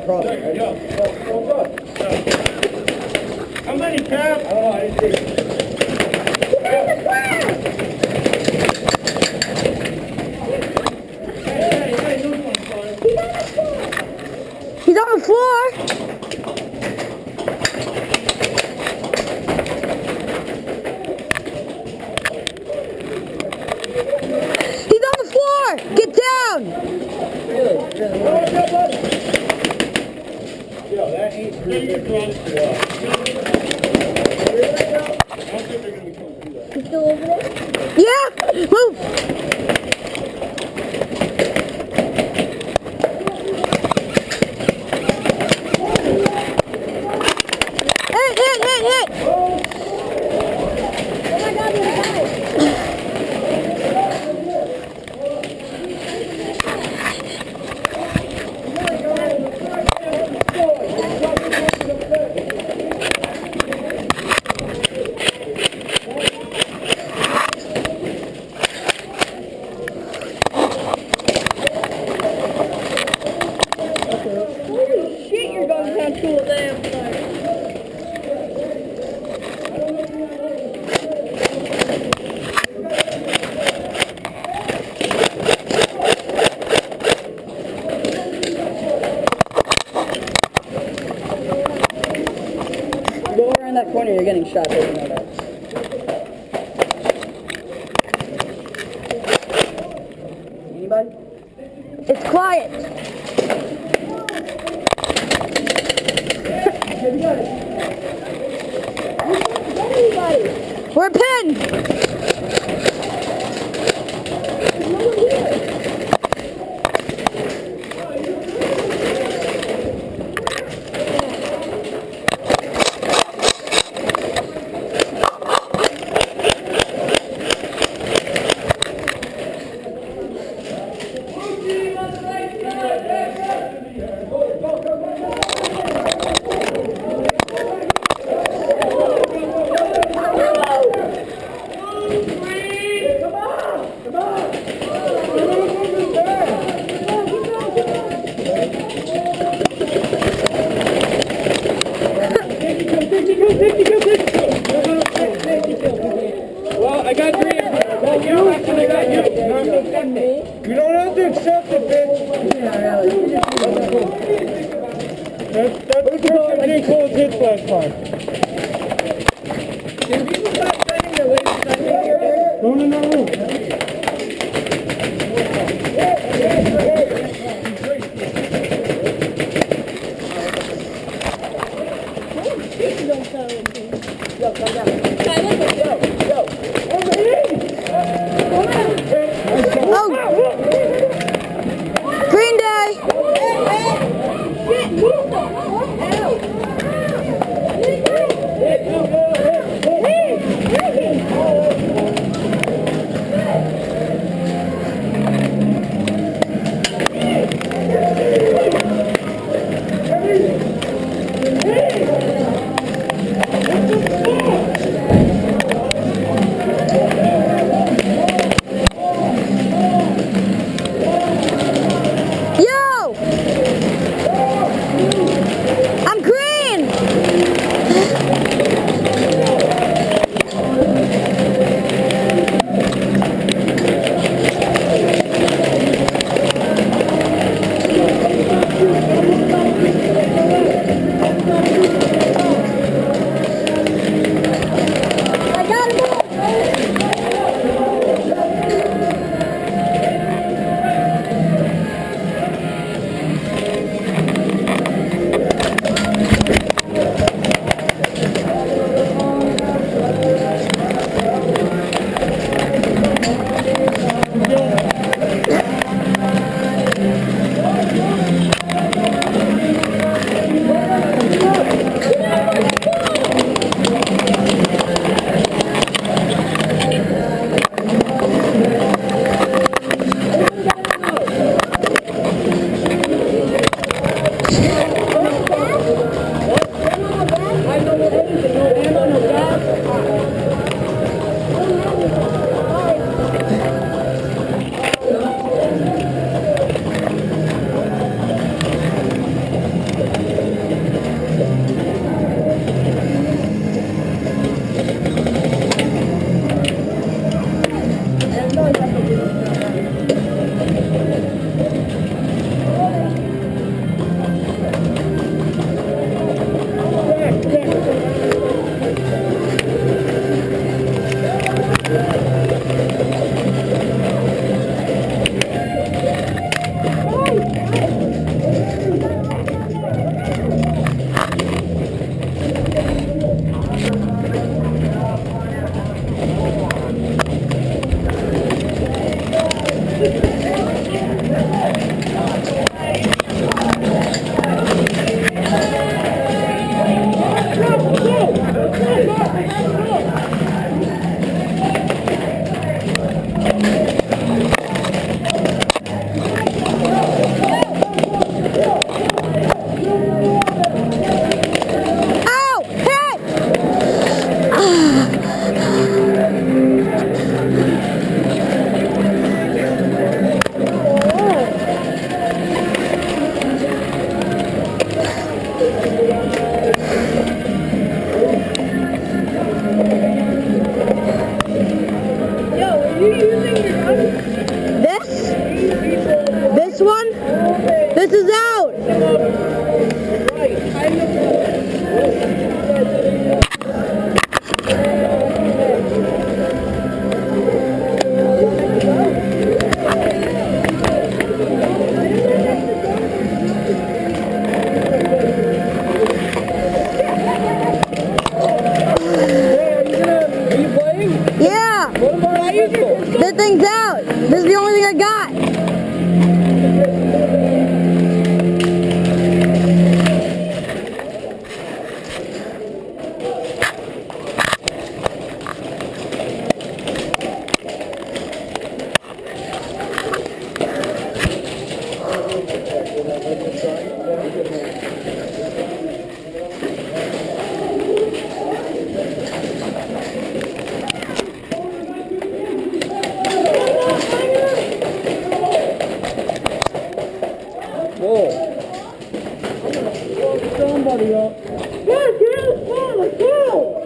problem, right? How many, Cap? I don't know, I didn't see. He's on the floor. He's on the floor. Get down. Yo, that ain't He's still over there? Yeah. Move. Hit. Oh my God, there's a guy. Holy shit, you're going to sound cool damn time. Go around that corner, you're getting shot. You know that. Anybody? It's quiet. We're pinned. Well, I got three. Well, you and I got you. You don't have to accept it, bitch. That's the person I didn't call hits last time. Can people stop saying the way to No. Yo, come down. Yo. Oh. Green Day. this one? This is out. Right. Kind of. Are you playing? Yeah. What about your pistol? That thing's out. This is the only thing I got. Whoa. Somebody up. Yeah, dude. Let's go.